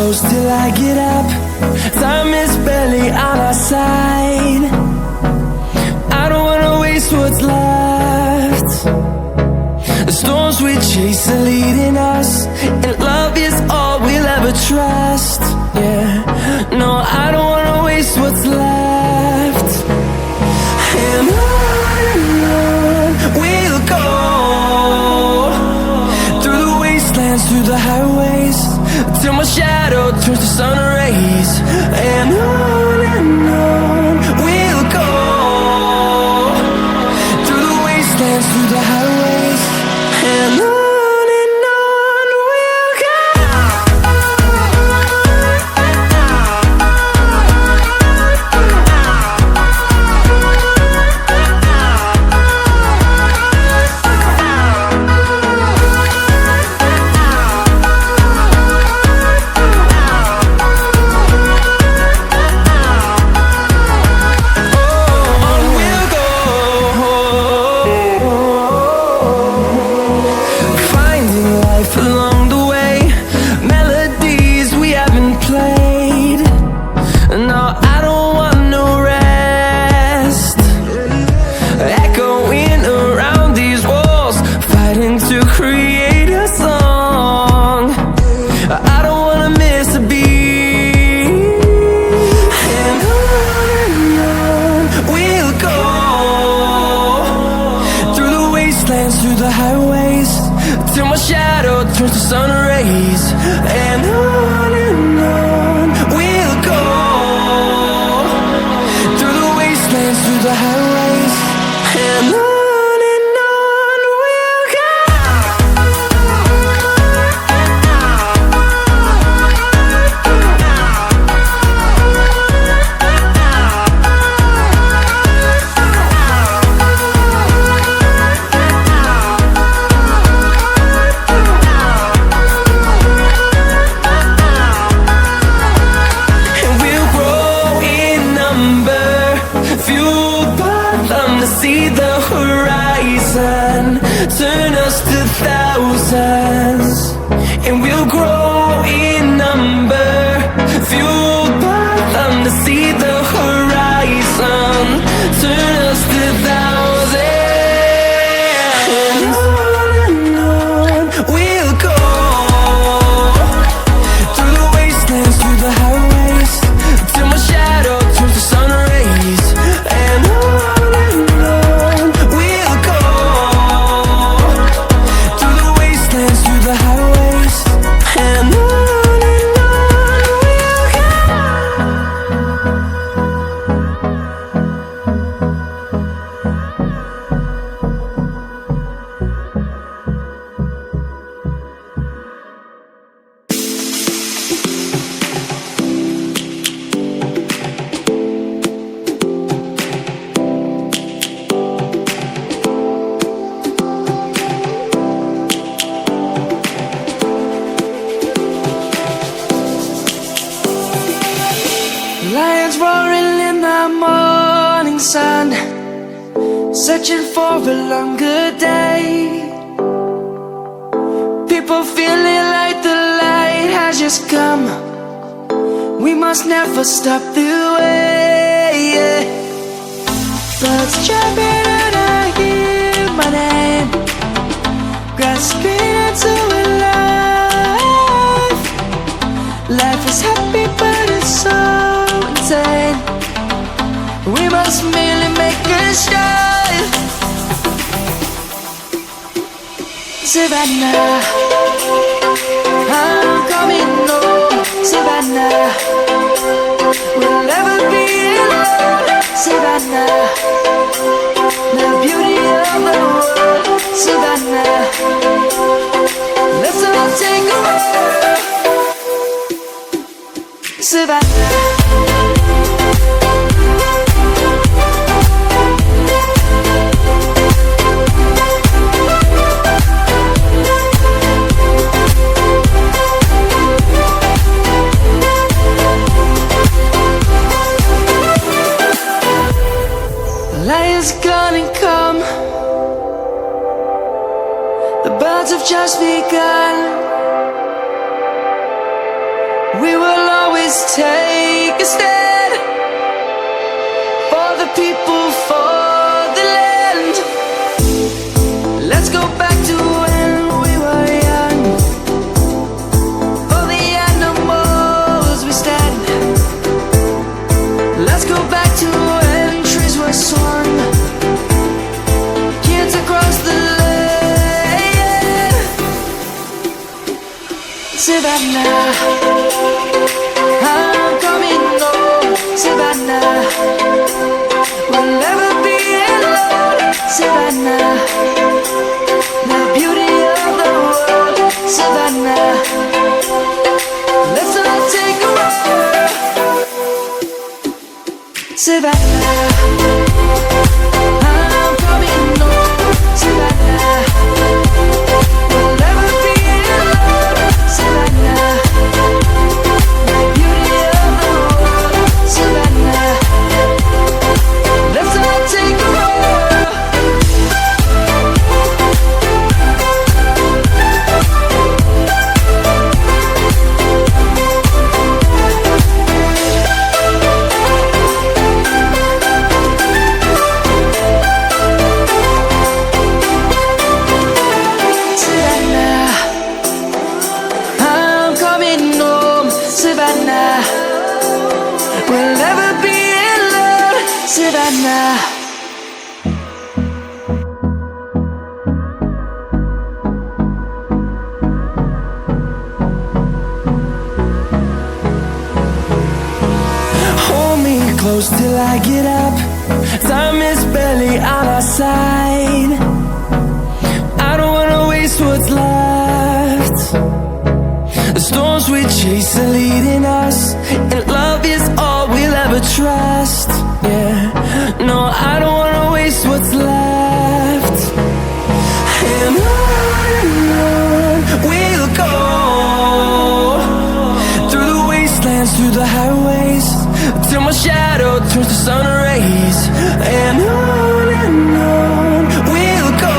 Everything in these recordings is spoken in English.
close till I get up. Time is barely on our side. I don't wanna waste what's left. The storms we chase are leading us, and love is all we'll ever trust. Yeah, no, I don't wanna waste what's left. And on we'll go, through the wastelands, through the highways, till my shadow turns to sun rays. And on we'll go, through the wastelands, through the highways, and on we'll go. Through the highways, till my shadow turns to sun rays. And on we'll go, through the wastelands, through the highways, and on we'll go. See the horizon, turn us to thousands, and we'll grow in number, fueled by them. To see the horizon, turn us to thousands, and on we'll go, through the wastelands, through the highways, till my shadow turns to sun rays. And lions roaring in the morning sun, searching for a longer day. People feeling like the light has just come. We must never stop the way. Birds chirping and I hear my name, grasping into a life. Life is happy but it's so insane. We must merely make a start. Savannah, I'm coming home. Savannah, we'll never be alone. Savannah, the beauty of the world. Savannah, let's all take a walk. Savannah. Lion's gonna come. The birds have just begun. We will always take a stand for the people, for the land. Let's go back to when we were young. For the animals we stand. Let's go back to when trees were swung. Kids across the land. Savannah, I'm coming home. Savannah, we'll never be alone. Savannah, the beauty of the world. Savannah, let's all take a ride. Savannah, I'm coming home. Savannah, we'll never be alone. Savannah, the beauty of the world. Savannah, let's all take a ride. Savannah, I'm coming home. Savannah, we'll never be alone. Savannah. Hold me close till I get up. Time is barely on our side. I don't wanna waste what's left. The storms we chase are leading us, and love is all we'll ever trust. Yeah, no, I don't wanna waste what's left. And on we'll go, through the wastelands, through the highways, till my shadow turns to sun rays. And on we'll go,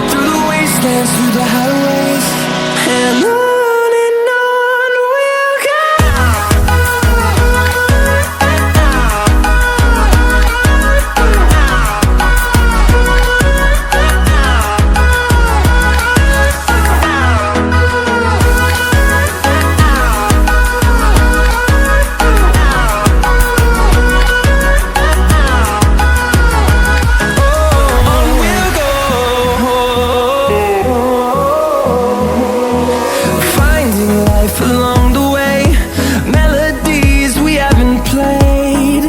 through the wastelands, through the highways, and on we'll go. On we'll go. Finding life along the way, melodies we haven't played.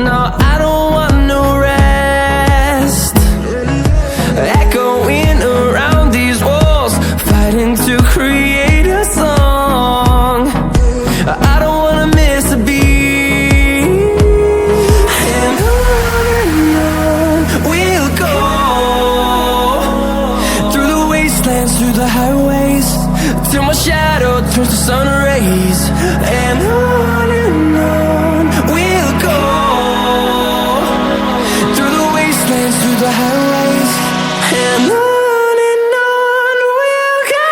No, I don't want no rest. Echoing around these walls, fighting to create a song. I don't wanna miss a beat. And on we'll go, through the wastelands, through the highways, till my shadow turns to sun rays. And on we'll go, through the wastelands, through the highways, and on we'll go.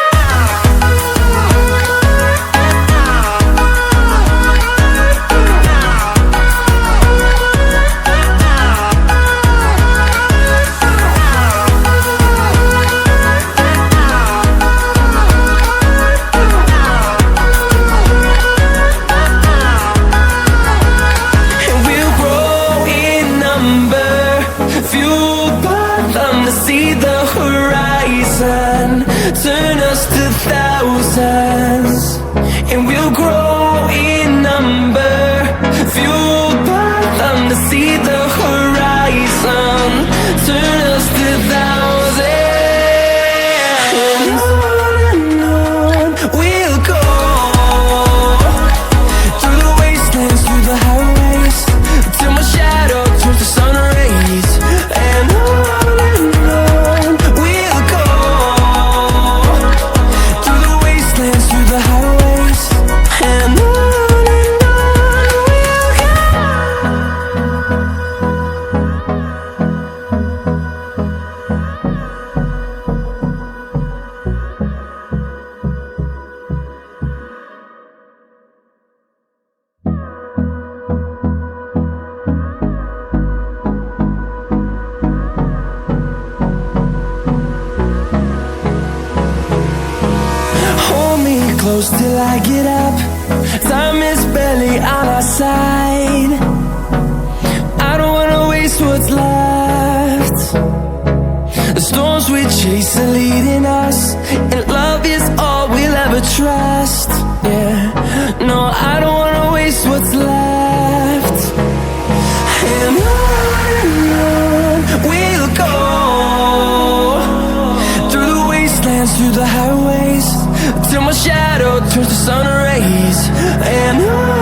I get up, time is barely on our side. I don't wanna waste what's left. The storms we chase are leading us, and love is all we'll ever trust. Yeah, no, I don't wanna waste what's left. And on we'll go, through the wastelands, through the highways, till my shadow turns to sun rays. And on